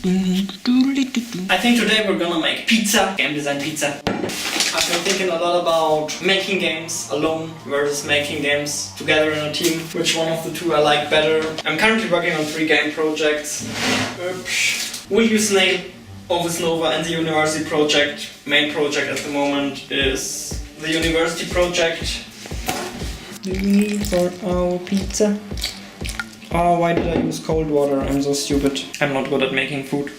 I think today we're gonna make pizza, game design pizza. I've been thinking a lot about making games alone versus making games together in a team. Which one of the two I like better. I'm currently working on 3 game projects. Will use Snail, Ovus Nova and the university project. Main project at the moment is the university project. Do we need for our pizza? Oh, why did I use cold water? I'm so stupid. I'm not good at making food.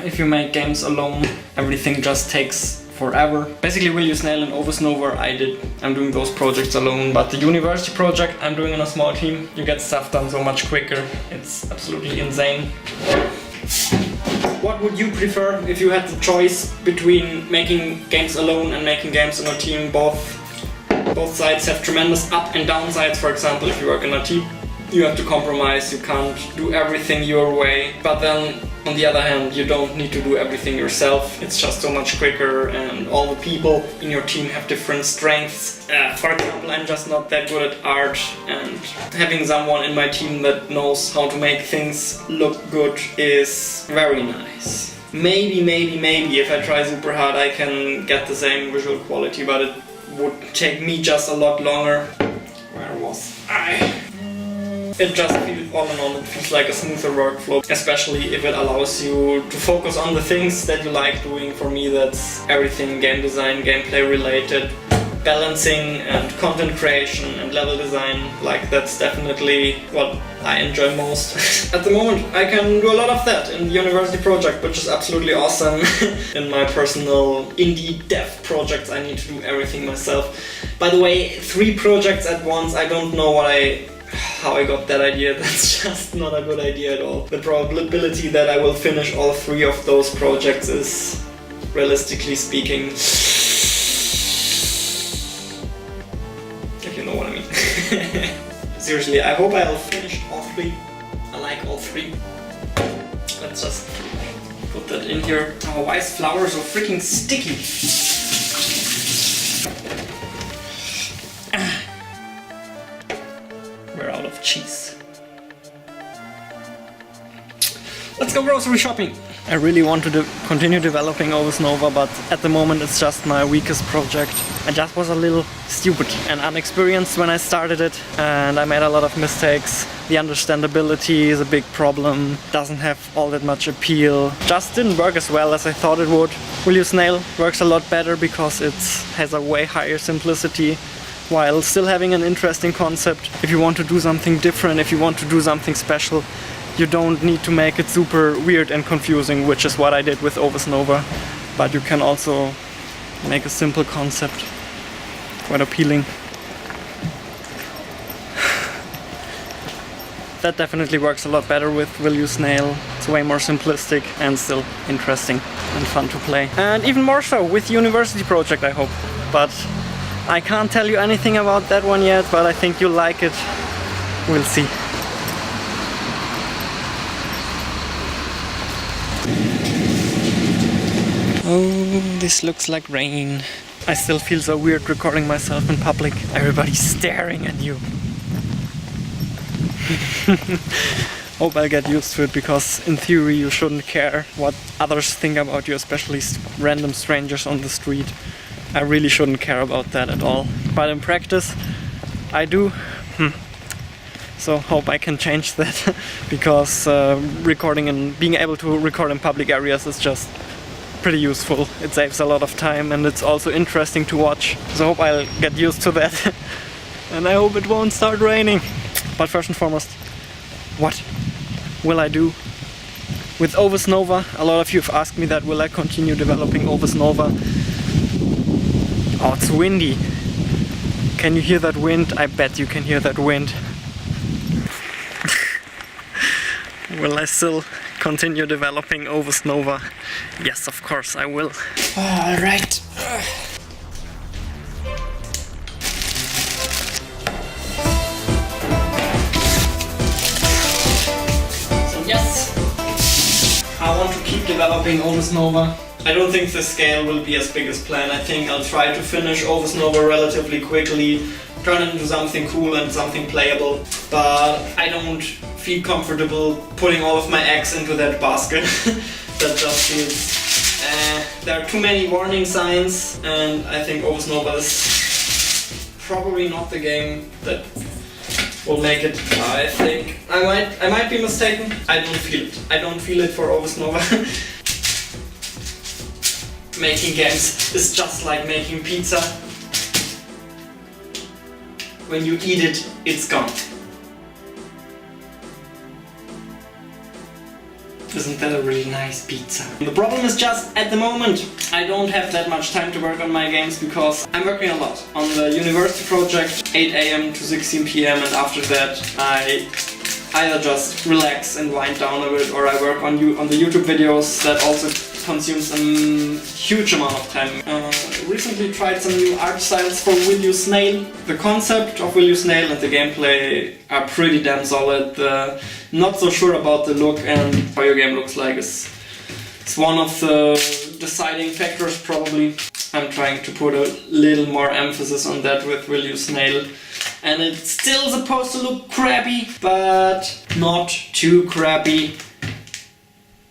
If you make games alone, everything just takes forever. Basically, Will You Snail and Ovus Nova I'm doing those projects alone, but the university project I'm doing in a small team. You get stuff done so much quicker. It's absolutely insane. What would you prefer if you had the choice between making games alone and making games in a team? Both sides have tremendous up and down sides. For example, if you work in a team, you have to compromise, you can't do everything your way. But then, on the other hand, you don't need to do everything yourself. It's just so much quicker and all the people in your team have different strengths. For example, I'm just not that good at art, and having someone in my team that knows how to make things look good is very nice. Maybe if I try super hard I can get the same visual quality, but it would take me just a lot longer. Where was I? It just feels, all in all, it feels like a smoother workflow, especially if it allows you to focus on the things that you like doing. For me, that's everything game design, gameplay related, balancing and content creation and level design. Like, that's definitely what I enjoy most. At the moment, I can do a lot of that in the university project, which is absolutely awesome. In my personal indie dev projects, I need to do everything myself. By the way, 3 projects at once, I don't know how I got that idea. That's just not a good idea at all. The probability that I will finish all 3 of those projects is, realistically speaking, if you know what I mean. Seriously, I hope I'll finish all 3. I like all 3. Let's just put that in here. Oh, why is flour so freaking sticky? We're out of cheese. Let's go grocery shopping! I really want to continue developing Ovus Nova, but at the moment it's just my weakest project. I just was a little stupid and unexperienced when I started it, and I made a lot of mistakes. The understandability is a big problem, doesn't have all that much appeal, just didn't work as well as I thought it would. Will You Snail works a lot better because it has a way higher simplicity, while still having an interesting concept. If you want to do something different, if you want to do something special, you don't need to make it super weird and confusing, which is what I did with Ovus Nova. But you can also make a simple concept quite appealing. That definitely works a lot better with Will You Snail. It's way more simplistic and still interesting and fun to play. And even more so with University Project, I hope. But I can't tell you anything about that one yet, but I think you'll like it. We'll see. Oh, this looks like rain. I still feel so weird recording myself in public. Everybody's staring at you. Hope I'll get used to it, because in theory you shouldn't care what others think about you, especially random strangers on the street. I really shouldn't care about that at all. But in practice, I do. So hope I can change that, because recording and being able to record in public areas is just pretty useful. It saves a lot of time and it's also interesting to watch. So hope I'll get used to that. And I hope it won't start raining. But first and foremost, what will I do with Ovus Nova? A lot of you have asked me that. Will I continue developing Ovus Nova? Oh, it's windy. Can you hear that wind? I bet you can hear that wind. Will I still continue developing Ovus Nova? Yes, of course I will. Alright. So yes, I want to keep developing Ovus Nova. I don't think the scale will be as big as planned. I think I'll try to finish Ovus Nova relatively quickly, turn it into something cool and something playable, but I don't feel comfortable putting all of my eggs into that basket. That just feels... there are too many warning signs, and I think Ovus is probably not the game that will make it. I think I might be mistaken. I don't feel it. I don't feel it for Ovus Nova. Making games is just like making pizza. When you eat it, it's gone. Isn't that a really nice pizza? The problem is just, at the moment, I don't have that much time to work on my games because I'm working a lot on the university project, 8 AM to 16 PM, and after that I either just relax and wind down a bit, or I work on the YouTube videos. That also consumes a huge amount of time. Recently tried some new art styles for Will You Snail. The concept of Will You Snail and the gameplay are pretty damn solid. Not so sure about the look and how your game looks like is one of the deciding factors probably. I'm trying to put a little more emphasis on that with Will You Snail. And it's still supposed to look crappy, but not too crappy,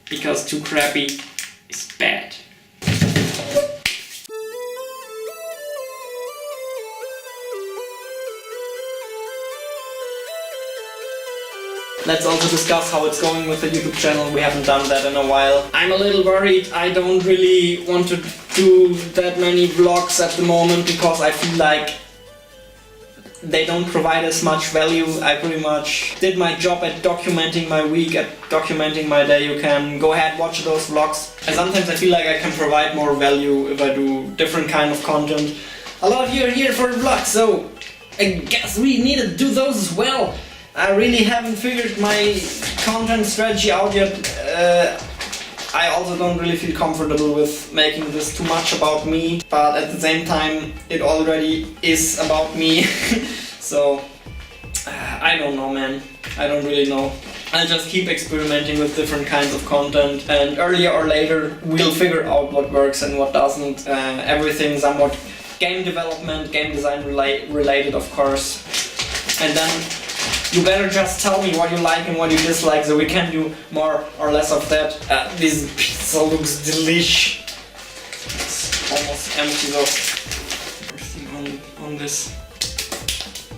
because too crappy is bad. Let's also discuss how it's going with the YouTube channel. We haven't done that in a while. I'm a little worried. I don't really want to do that many vlogs at the moment because I feel like they don't provide as much value. I pretty much did my job at documenting my week, at documenting my day. You can go ahead, watch those vlogs. And sometimes I feel like I can provide more value if I do different kind of content. A lot of you are here for vlogs, so I guess we need to do those as well. I really haven't figured my content strategy out yet. I also don't really feel comfortable with making this too much about me, but at the same time it already is about me. So I don't know, man. I don't really know. I'll just keep experimenting with different kinds of content, and earlier or later we'll figure out what works and what doesn't. Everything somewhat game development, game design related, of course. And then you better just tell me what you like and what you dislike, so we can do more or less of that. This pizza looks delish. It's almost empty though. Everything on this.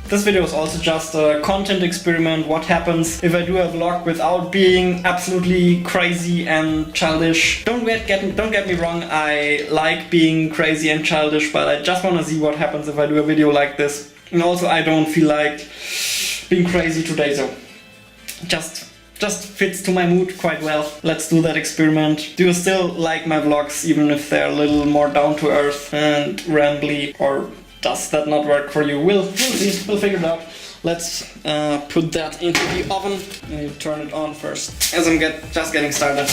This video is also just a content experiment. What happens if I do a vlog without being absolutely crazy and childish? Don't get me wrong, I like being crazy and childish, but I just want to see what happens if I do a video like this. And also I don't feel like being crazy today, so just fits to my mood quite well. Let's do that experiment. Do you still like my vlogs even if they're a little more down to earth and rambly, or does that not work for you? We'll see, we'll figure it out. Let's put that into the oven and turn it on first. As I'm just getting started,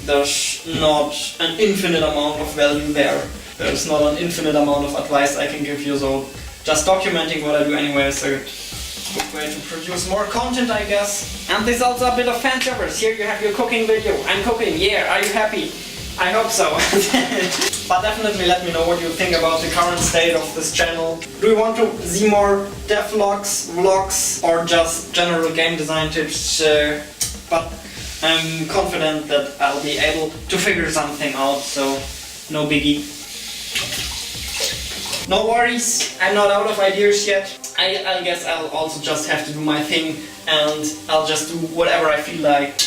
there's not an infinite amount of value there. There's not an infinite amount of advice I can give you, so just documenting what I do anyway is a good way to produce more content, I guess. And there's also a bit of fan service. Here you have your cooking video. I'm cooking, yeah, are you happy? I hope so. But definitely let me know what you think about the current state of this channel. Do you want to see more devlogs, vlogs, or just general game design tips? But I'm confident that I'll be able to figure something out, so no biggie. No worries, I'm not out of ideas yet. I guess I'll also just have to do my thing, and I'll just do whatever I feel like.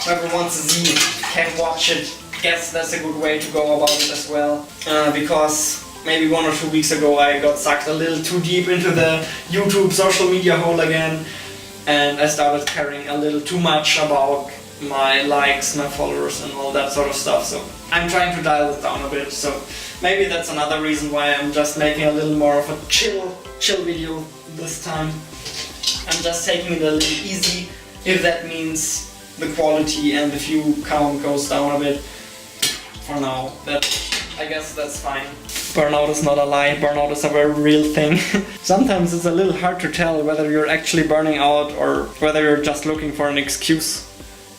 Whoever wants to see can watch it. Guess that's a good way to go about it as well. Because maybe 1 or 2 weeks ago I got sucked a little too deep into the YouTube social media hole again, and I started caring a little too much about my likes, my followers and all that sort of stuff. So I'm trying to dial it down a bit. So maybe that's another reason why I'm just making a little more of a chill video this time. I'm just taking it a little easy, if that means the quality and the view count goes down a bit. For now, I guess that's fine. Burnout is not a lie, burnout is a very real thing. Sometimes it's a little hard to tell whether you're actually burning out or whether you're just looking for an excuse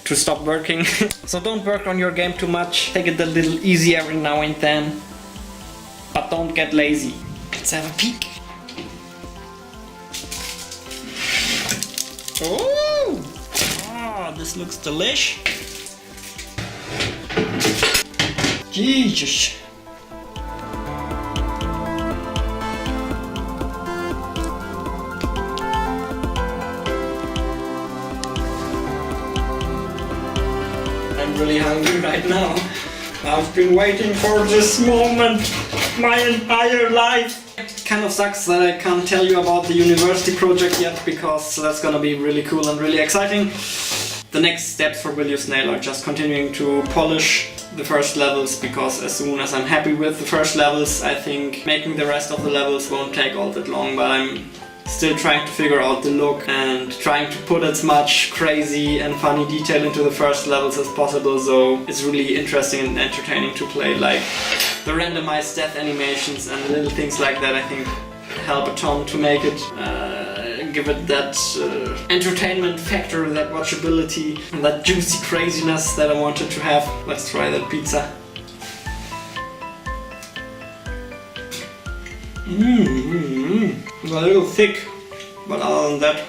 to stop working. So don't work on your game too much, take it a little easy every now and then, but don't get lazy. Let's have a peek. Oh! Ah, this looks delish. Jesus. I'm really hungry right now. I've been waiting for this moment my entire life. It kind of sucks that I can't tell you about the university project yet, because that's gonna be really cool and really exciting. The next steps for Will You Snail are just continuing to polish the first levels, because as soon as I'm happy with the first levels, I think making the rest of the levels won't take all that long, but I'm still trying to figure out the look and trying to put as much crazy and funny detail into the first levels as possible, so it's really interesting and entertaining to play. Like the randomized death animations and little things like that, I think help a ton to make it give it that entertainment factor, that watchability, and that juicy craziness that I wanted to have. Let's try that pizza. A little thick, but other than that,